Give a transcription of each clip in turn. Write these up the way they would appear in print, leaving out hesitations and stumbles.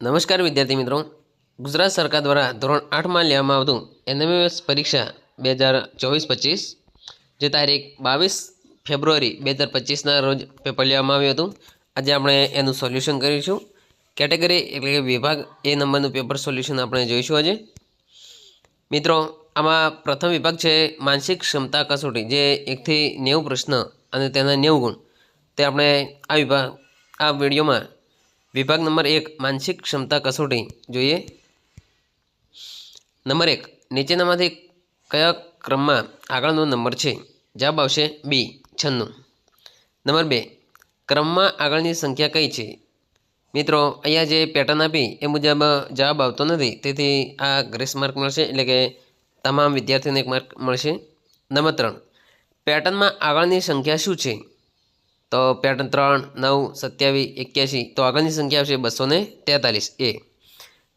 નમસ્કાર વિદ્યાર્થી મિત્રો, ગુજરાત સરકાર દ્વારા ધોરણ 8માં લેવામાં આવતું NMS પરીક્ષા 2024-25 જે તારીખ 22 ફેબ્રુઆરી 2025ના રોજ પેપર લેવામાં આવ્યું હતું. આજે આપણે એનું સોલ્યુશન કરીશું. કેટેગરી એટલે કે વિભાગ એ નંબરનું પેપર સોલ્યુશન આપણે જોઈશું. આજે મિત્રો આમાં પ્રથમ વિભાગ છે માનસિક ક્ષમતા કસોટી, જે 1 થી 90 પ્રશ્ન અને તેના 90 ગુણ. તે આપણે આ વિડીયોમાં વિભાગ નંબર 1 માનસિક ક્ષમતા કસોટી જોઈએ. નંબર 1, નીચેનામાંથી કયા ક્રમમાં આગળનો નંબર છે? જવાબ આવશે બી 96. નંબર 2, ક્રમમાં આગળની સંખ્યા કઈ છે? મિત્રો અહીંયા જે પેટર્ન આપી એ મુજબ જવાબ આવતો નથી, તેથી આ ગ્રેસ માર્ક મળશે, એટલે કે તમામ વિદ્યાર્થીઓને 1 માર્ક મળશે. નંબર 3, પેટર્નમાં આગળની સંખ્યા શું છે? તો પેટર્ન 3, 9, 27, 81, તો આગળની સંખ્યા આવશે 243 એ.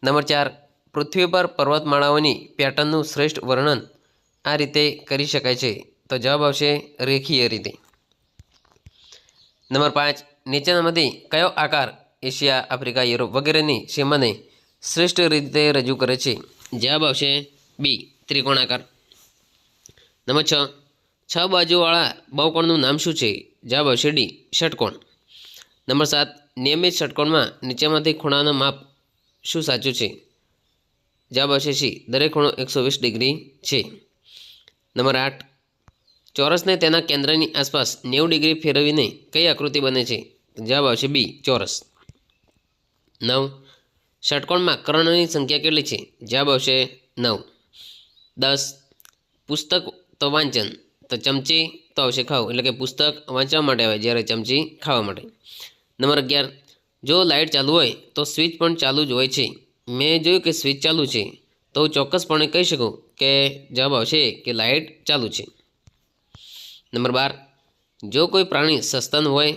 નંબર 4, પૃથ્વી પર પર્વતમાળાઓની પેટર્નનું શ્રેષ્ઠ વર્ણન આ રીતે કરી શકાય છે? તો જવાબ આવશે રેખીય રીતે. નંબર 5, નીચેનામાંથી કયો આકાર એશિયા, આફ્રિકા, યુરોપ વગેરેની સીમાને શ્રેષ્ઠ રીતે રજૂ કરે છે? જવાબ આવશે બી ત્રિકોણાકાર. નંબર 6, 6 બાજુવાળા બહુકોણનું નામ શું છે? જવાબ આવશે ડી ષટકોણ. નંબર 7, નિયમિત ષટકોણમાં નીચેમાંથી ખૂણાનું માપ શું સાચું છે? જવાબ આવશે સી, દરેક ખૂણો 120 ડિગ્રી છે. નંબર 8, ચોરસને તેના કેન્દ્રની આસપાસ 90 ડિગ્રી ફેરવીને કઈ આકૃતિ બને છે? જવાબ આવશે બી ચોરસ. 9, ષટકોણમાં કર્ણની સંખ્યા કેટલી છે? જવાબ આવશે 9. 10, પુસ્તક તો વાંચન, તો ચમચી તો આવશે ખાવું, એટલે કે પુસ્તક વાંચવા માટે આવે જ્યારે ચમચી ખાવા માટે. નંબર 11, જો લાઇટ ચાલુ હોય તો સ્વિચ પણ ચાલુ જ હોય છે. મેં જોયું કે સ્વિચ ચાલુ છે, તો હું ચોક્કસપણે કહી શકું કે જવાબ આવશે કે લાઇટ ચાલુ છે. નંબર 12, જો કોઈ પ્રાણી સસ્તન હોય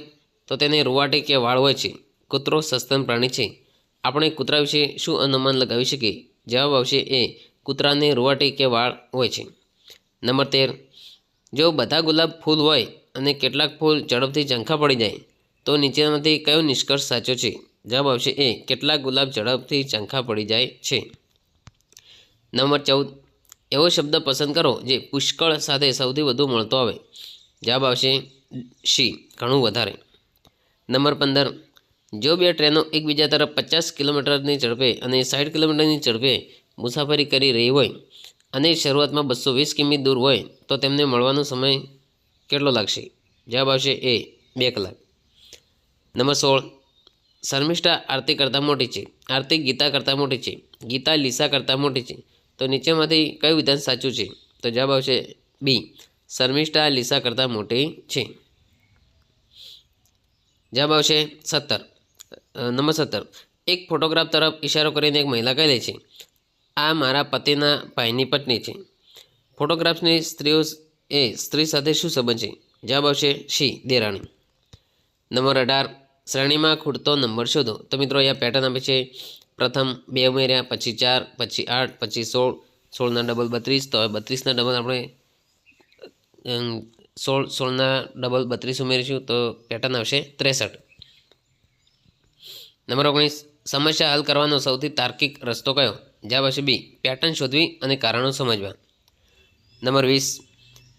તો તેને રૂવાટી કે વાળ હોય છે. કૂતરો સસ્તન પ્રાણી છે. આપણે કૂતરા વિશે શું અનુમાન લગાવી શકીએ? જવાબ આવશે એ, કૂતરાને રૂવાટી કે વાળ હોય છે. નંબર 13, જો બધા ગુલાબ ફૂલ હોય અને કેટલાક ફૂલ ઝડપથી ઝંખા પડી જાય તો નીચેનામાંથી કયો નિષ્કર્ષ સાચો છે? જવાબ આવશે એ, કેટલાક ગુલાબ ઝડપથી ઝંખા પડી જાય છે. નંબર 14, એવો શબ્દ પસંદ કરો જે પુષ્કળ સાથે સૌથી વધુ મળતો આવે. જવાબ આવશે સી, ઘણું વધારે. નંબર 15, જો બે ટ્રેનો એકબીજા તરફ 50 કિલોમીટરની ઝડપે અને 60 કિલોમીટરની ઝડપે મુસાફરી કરી રહી હોય અને શરૂઆતમાં 220 કિમી દૂર હોય તો તેમને મળવાનો સમય કેટલો લાગશે? જવાબ આવશે એ, 2 કલાક. નંબર 16, શર્મિષ્ઠા આરતી કરતાં મોટી છે. આરતી ગીતા કરતાં મોટી છે. ગીતા લીસા કરતાં મોટી છે. તો નીચેમાંથી કયું વિધાન સાચું છે? તો જવાબ આવશે બી, શર્મિષ્ઠા લીસા કરતાં મોટી છે. જવાબ આવશે 17. નંબર 17, એક ફોટોગ્રાફ તરફ ઇશારો કરીને એક મહિલા કહે છે, આ મારા પતિના ભાઈની પત્ની છે. ફોટોગ્રાફ્સની સ્ત્રી સાથે શું સંબંધ છે? જવાબ આવશે સી, દેરાણી. નંબર 18, શ્રેણીમાં ખૂટતો નંબર શોધો. તો મિત્રો અહીંયા પેટર્ન આપે છે. પ્રથમ 2 ઉમેર્યા, પછી 4, પછી 8, પછી 16. 16ના ડબલ 32, તો હવે 32ના ડબલ આપણે 16ના ડબલ 32 ઉમેરીશું, તો પેટર્ન આવશે 63. નંબર 19, સમસ્યા હલ કરવાનો સૌથી તાર્કિક રસ્તો કયો? જવાબ આવશે બી, પેટર્ન શોધવી અને કારણો સમજવા. નંબર 20,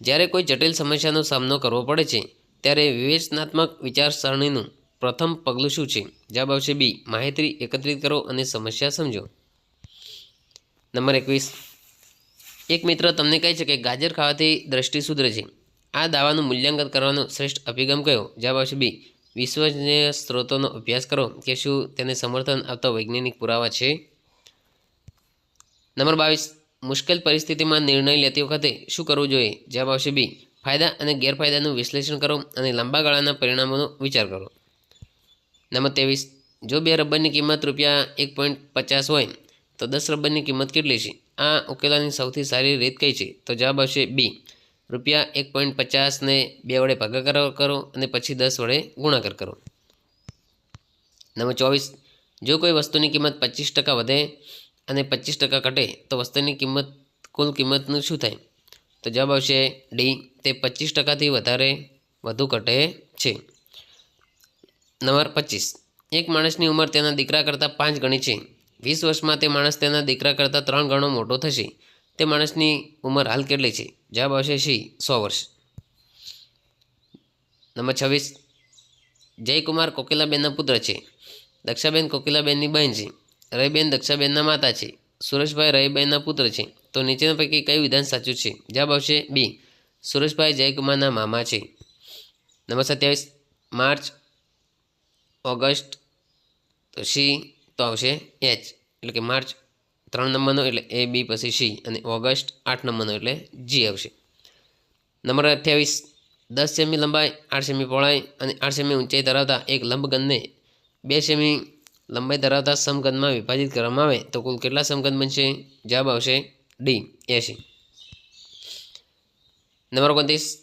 જ્યારે કોઈ જટિલ સમસ્યાનો સામનો કરવો પડે છે ત્યારે વિવેચનાત્મક વિચારસરણીનું પ્રથમ પગલું શું છે? જવાબ આવશે બી, માહિતી એકત્રિત કરો અને સમસ્યા સમજો. નંબર 21, એક મિત્ર તમને કહે છે કે ગાજર ખાવાથી દ્રષ્ટિ સુધરે છે. આ દાવાનું મૂલ્યાંકન કરવાનો શ્રેષ્ઠ અભિગમ કયો? જવાબ આવશે બી, વિશ્વસનીય સ્ત્રોતોનો અભ્યાસ કરો કે શું તેને સમર્થન આપતા વૈજ્ઞાનિક પુરાવા છે. નંબર 22, મુશ્કેલ પરિસ્થિતિમાં નિર્ણય લેતી વખતે શું કરવું જોઈએ? જવાબ આવશે બી, ફાયદા અને ગેરફાયદાનું વિશ્લેષણ કરો અને લાંબા ગાળાના પરિણામોનો વિચાર કરો. નંબર 23, જો 2 રબરની કિંમત ₹1.50 હોય તો 10 રબરની કિંમત કેટલી છે? આ ઉકેલવાની સૌથી સારી રીત કઈ છે? તો જવાબ આવશે બી, ₹1.50 ને 2 વડે ભાગાકાર કરો અને પછી 10 વડે ગુણાકાર કરો. નંબર 24, જો કોઈ વસ્તુની કિંમત 25% વધે અને 25% ઘટે તો વસ્તુની કુલ કિંમતનું શું થાય? તો જવાબ આવશે ડી, તે 25%થી વધુ ઘટે છે. નંબર 25, એક માણસની ઉંમર તેના દીકરા કરતાં 5 ગણી છે. 20 વર્ષમાં તે માણસ તેના દીકરા કરતાં 3 ગણો મોટો થશે. તે માણસની ઉંમર હાલ કેટલી છે? જવાબ આવશે સી 100 વર્ષ. નંબર 26. જયકુમાર કોકિલાબેનના પુત્ર છે. દક્ષાબેન કોકિલાબેનની બહેન છે. રહીબેન દક્ષાબેનના માતા છે. સુરેશભાઈ રહીબેનના પુત્ર છે. તો નીચેના પૈકી કયું વિધાન સાચું છે? જવાબ આવશે બી સુરેશભાઈ જયકુમારના મામા છે. નંબર 27. માર્ચ ઓગસ્ટ તો સી તો આવશે એચ એટલે કે માર્ચ 3 નંબરનો એટલે એ બી પછી સી અને ઓગસ્ટ 8 નંબરનો એટલે જી આવશે. નંબર 28. 10 સેમી લંબાઈ 8 સેમી પહોળાઈ અને 8 સેમી ઊંચાઈ ધરાવતા એક લંબઘનને 2 સેમી લંબાઈ ધરાવતા સમઘનમાં વિભાજિત કરવામાં આવે તો કુલ કેટલા સમઘન બનશે? જવાબ આવશે ડી 80. નંબર 29.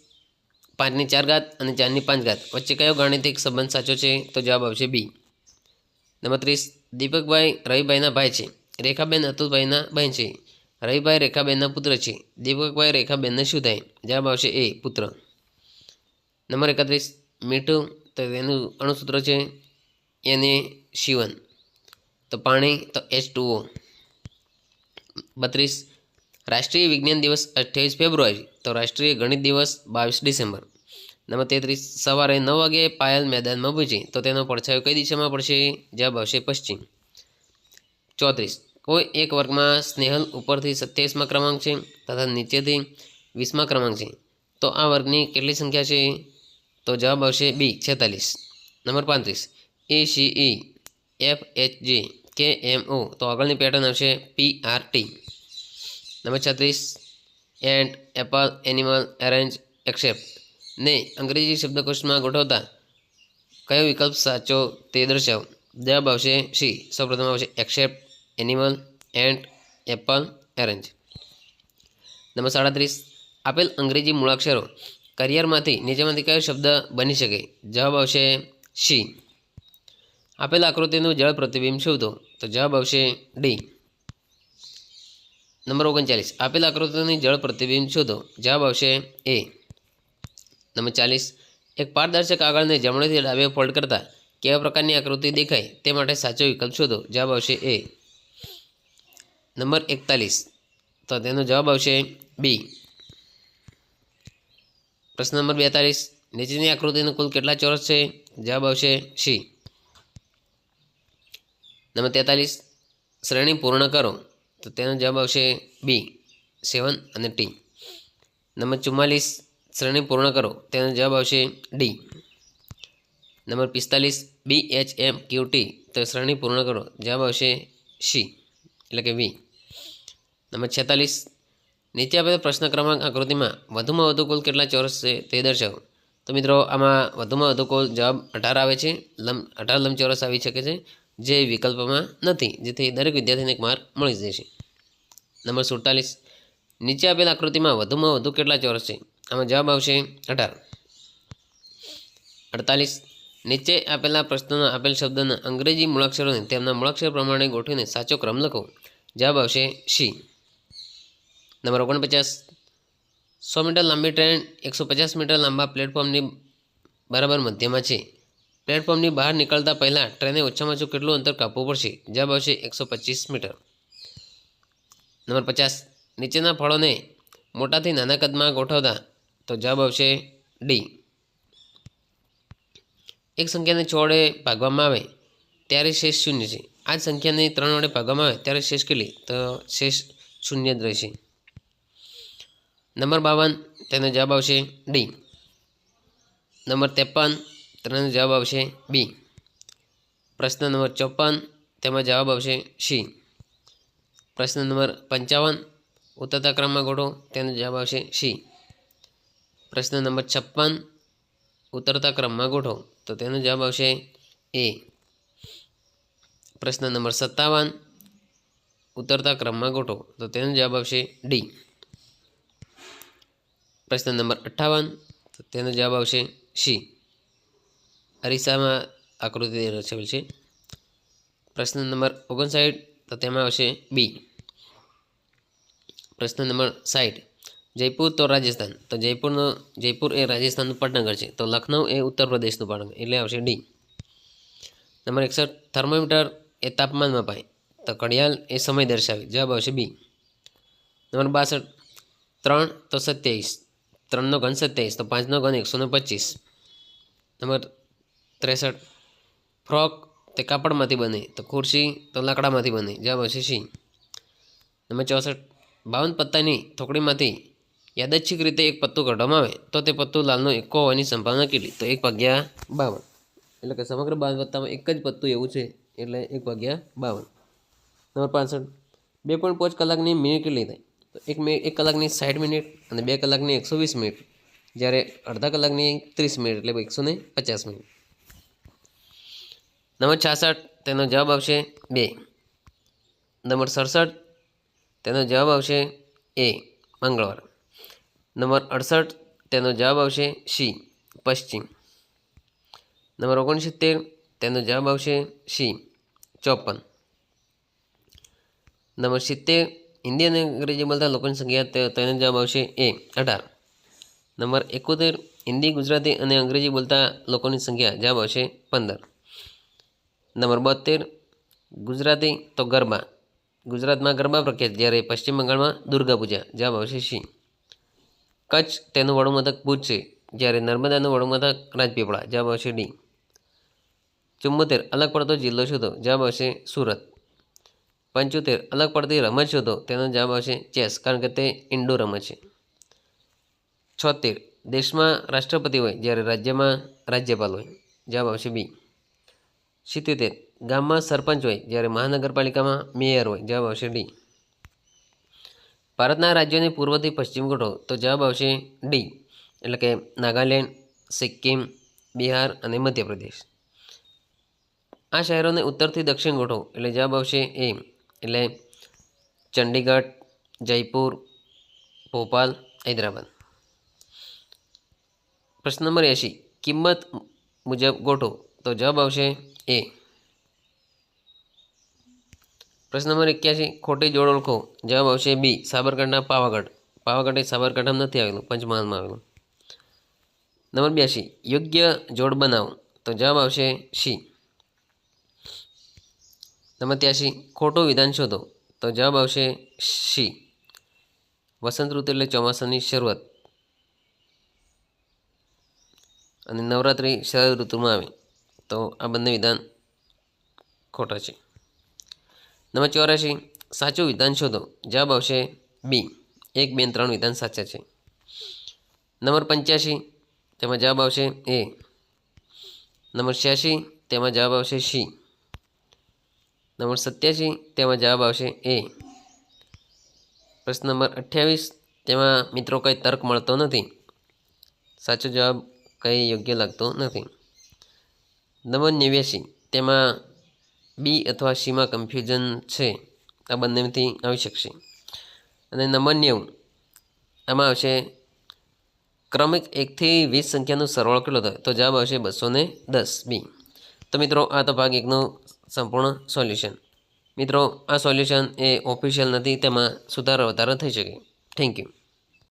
5 ની 4 ઘાત અને 4 ની 5 ઘાત વચ્ચે કયો ગાણિતિક સંબંધ સાચો છે? તો જવાબ આવશે બી. નંબર 30. દીપકભાઈ રવિભાઈના ભાઈ છે. રેખાબેન અતુલભાઈના બહેન છે. રવિભાઈ રેખાબેનના પુત્ર છે. દીપકભાઈ રેખાબેનને શું થાય? જવાબ આવશે એ પુત્ર. નંબર 31. મીઠું તો તેનું અણુસૂત્ર છે Na CO2 તો પાણી તો H2O. 32. રાષ્ટ્રીય વિજ્ઞાન દિવસ 28 ફેબ્રુઆરી તો રાષ્ટ્રીય ગણિત દિવસ 22 ડિસેમ્બર. નંબર 33. સવારે 9 વાગે પાયલ મેદાનમાં પહોંચી તો તેનો પડછાયો કઈ દિશામાં પડશે? જવાબ આવશે પશ્ચિમ. 34. કોઈ એક વર્ગમાં સ્નેહલ ઉપરથી 27મા ક્રમાંક છે તથા નીચેથી 20મા ક્રમાંક છે તો આ વર્ગની કેટલી સંખ્યા છે? તો જવાબ આવશે બી 46. નંબર 35. ACE FHG KMO તો આગળની પેટર્ન આવશે PRT. Number 36. Ant Apple animal arrange accept ને અંગ્રેજી શબ્દકોશમાં ગોઠવતા કયો વિકલ્પ સાચો તે દર્શાવો. જવાબ આવશે સી સૌપ્રથમ આવશે accept animal ant Apple arrange. Number 37. આપેલ અંગ્રેજી મૂળાક્ષરો કરિયરમાંથી નીચેમાંથી કયો શબ્દ બની શકે? જવાબ આવશે સી. આપેલ આકૃતિનું જળ પ્રતિબિંબ શોધો તો જવાબ આવશે ડી. નંબર 39. આપેલ આકૃતિની જળ પ્રતિબિંબ શોધો જવાબ આવશે એ. નંબર 40. એક પારદર્શક કાગળને જમણેથી ડાબે ફોલ્ડ કરતા કેવા પ્રકારની આકૃતિ દેખાય તે માટે સાચો વિકલ્પ શોધો જવાબ આવશે એ. નંબર 41. તો તેનો જવાબ આવશે બી. પ્રશ્ન નંબર 42. નીચેની આકૃતિનું કુલ કેટલા ચોરસ છે? જવાબ આવશે સી. નંબર 43. શ્રેણી પૂર્ણ કરો તો તેનો જવાબ આવશે બી 7 અને ટી. નંબર 44. શ્રેણી પૂર્ણ કરો તેનો જવાબ આવશે ડી. નંબર 45. BHMQT તો શ્રેણી પૂર્ણ કરો જવાબ આવશે સી એટલે કે બી. નંબર 46. નીચે આપેલ પ્રશ્ન ક્રમાંક આકૃતિમાં વધુમાં વધુ કુલ કેટલા ચોરસ છે તે દર્શાવો. તો મિત્રો આમાં વધુમાં વધુ કુલ જવાબ 18 આવે છે. 18 લંબચોરસ આવી શકે છે જે વિકલ્પમાં નથી જેથી દરેક વિદ્યાર્થીને એક માર્ક મળી જશે. નંબર 47. નીચે આપેલ આકૃતિમાં વધુમાં વધુ કેટલા ચોરસ છે? આમાં જવાબ આવશે 18. 48. નીચે આપેલા પ્રશ્નોના આપેલ શબ્દના અંગ્રેજી મૂળાક્ષરોને તેમના મૂળાક્ષર પ્રમાણે ગોઠવીને સાચો ક્રમ લખો જવાબ આવશે સી. નંબર 49. 100 મીટર લાંબી ટ્રેન 150 મીટર લાંબા પ્લેટફોર્મની બરાબર મધ્યમાં છે. પ્લેટફોર્મની બહાર નીકળતા પહેલાં ટ્રેને ઓછામાં ઓછું કેટલું અંતર કાપવું પડશે? જવાબ આવશે 125 મીટર. નંબર 50. નીચેના ફળોને મોટાથી નાના કદમાં ગોઠવતા તો જવાબ આવશે ડી. એક સંખ્યાને 6 વડે ભાગવામાં આવે ત્યારે શેષ શૂન્ય છે. આ જ સંખ્યાને 3 વડે ભાગવામાં આવે ત્યારે શેષ કેટલી? તો શેષ શૂન્ય જ રહેશે. નંબર 52. તેનો જવાબ આવશે ડી. નંબર 53. તેનો જવાબ આવશે બી. પ્રશ્ન નંબર 54. તેમાં જવાબ આવશે સી. પ્રશ્ન નંબર 55. ઉતરતા ક્રમમાં ગોઠવો તેનો જવાબ આવશે સી. પ્રશ્ન નંબર 56. ઉતરતા ક્રમમાં ગોઠવો તો તેનો જવાબ આવશે એ. પ્રશ્ન નંબર 57. ઉતરતા ક્રમમાં ગોઠવો તો તેનો જવાબ આવશે ડી. પ્રશ્ન નંબર 58. તો તેનો જવાબ આવશે સી. અરીસામાં આકૃતિ દર્શાવેલ છે. પ્રશ્ન નંબર 59. તો તેમાં આવશે બી. પ્રશ્ન નંબર 60. જયપુર તો રાજસ્થાન તો જયપુર એ રાજસ્થાનનું પાટનગર છે તો લખનઉ એ ઉત્તર પ્રદેશનું પાટનગર એટલે આવશે ડી. નંબર 61 થર્મોમીટર એ તાપમાન મપાય તો ઘડિયાળ એ સમય દર્શાવે. જવાબ આવશે બી. નંબર 62 3 તો 27, 3 નો ઘન 27 તો 5 નો ઘન 125. નંબર 63 ફ્રોક તે કાપડમાંથી બને તો ખુરશી તો લાકડામાંથી બને. જવાબ આવશે સી. નંબર 64 52 પત્તાની થોકડીમાંથી યાદચ્છિક રીતે એક પત્તું કાઢવામાં આવે તો તે પત્તું લાલનો એકો હોવાની સંભાવના કેટલી? તો 1/52. એટલે કે સમગ્ર 52 પત્તામાં એક જ પત્તું એવું છે એટલે 1/52. નંબર 65 2.5 કલાકની મિનિટ કેટલી થાય? તો 1 કલાકની 60 મિનિટ અને 2 કલાકની 120 મિનિટ, જ્યારે અડધા કલાકની 30 મિનિટ એટલે 150 મિનિટ. નંબર 66 તેનો જવાબ આવશે 2. નંબર 67 તેનો જવાબ આવશે એ મંગળવાર. નંબર 68 તેનો જવાબ આવશે સી પશ્ચિમ. નંબર 69 તેનો જવાબ આવશે સી 54. નંબર 70 હિન્દી અને અંગ્રેજી બોલતા લોકોની સંખ્યા તેનો જવાબ આવશે એ 18. નંબર 71 હિન્દી, ગુજરાતી અને અંગ્રેજી બોલતા લોકોની સંખ્યા જવાબ આવશે 15. નંબર 72 ગુજરાતી તો ગરબા, ગુજરાતમાં ગરબા પ્રખ્યાત, જ્યારે પશ્ચિમ બંગાળમાં દુર્ગા પૂજા. જવાબ આવશે સી. કચ્છ તેનું વડું મથક ભુજ છે, જ્યારે નર્મદાનું વડું મથક રાજપીપળા. જવાબ આવશે ડી. 74 અલગ પડતો જિલ્લો શોધો. જવાબ આવશે સુરત. 75 અલગ પડતી રમત શોધો. તેનો જવાબ આવશે ચેસ, કારણ કે તે ઇન્ડોર રમત છે. 76 દેશમાં રાષ્ટ્રપતિ હોય જ્યારે રાજ્યમાં રાજ્યપાલ હોય. જવાબ આવશે બી. 77 ગામમાં સરપંચ હોય જ્યારે મહાનગરપાલિકામાં મેયર હોય. જવાબ આવશે ડી. ભારતના રાજ્યોને પૂર્વથી પશ્ચિમ ગોઠવો તો જવાબ આવશે ડી, એટલે કે નાગાલેન્ડ, સિક્કિમ, બિહાર અને મધ્યપ્રદેશ. આ શહેરોને ઉત્તરથી દક્ષિણ ગોઠવો એટલે જવાબ આવશે એ, એટલે ચંડીગઢ, જયપુર, ભોપાલ, હૈદરાબાદ. પ્રશ્ન નંબર 80 કિંમત મુજબ ગોઠવો તો જવાબ આવશે એ. પ્રશ્ન નંબર 81 ખોટી જોડ ઓળખો. જવાબ આવશે બી સાબરકાંઠા, પાવાગઢ. પાવાગઢ એ સાબરકાંઠામાં નથી આવેલું, પંચમહાલમાં આવેલું. નંબર 82 યોગ્ય જોડ બનાવો તો જવાબ આવશે સી. નંબર 83 ખોટું વિધાન શોધો તો જવાબ આવશે સી. વસંત ઋતુ એટલે ચોમાસાની શરૂઆત અને નવરાત્રિ શરદ ઋતુમાં આવે તો આ બંને વિધાન ખોટા છે. નંબર 84 સાચું વિધાન શોધો. જવાબ આવશે બી 1, 2, 3 વિધાન સાચા છે. નંબર 85 તેમાં જવાબ આવશે એ. નંબર 86 તેમાં જવાબ આવશે સી. નંબર 87 તેમાં જવાબ આવશે એ. પ્રશ્ન નંબર 28 તેમાં મિત્રો કંઈ તર્ક મળતો નથી, સાચો જવાબ કંઈ યોગ્ય લાગતો નથી. નંબર 89 તેમાં બી અથવા સીમાં કન્ફ્યુઝન છે, આ બંનેમાંથી આવી શકશે. અને નંબર 90 આમાં આવશે ક્રમિક 1 થી 20 સંખ્યાનો સરવાળો કેટલો થાય તો જવાબ આવશે 210 બી. તો મિત્રો આ તો ભાગ 1નું સંપૂર્ણ સોલ્યુશન. મિત્રો આ સોલ્યુશન એ ઓફિશિયલ નથી, તેમાં સુધારો વધારો થઈ શકે. Thank you.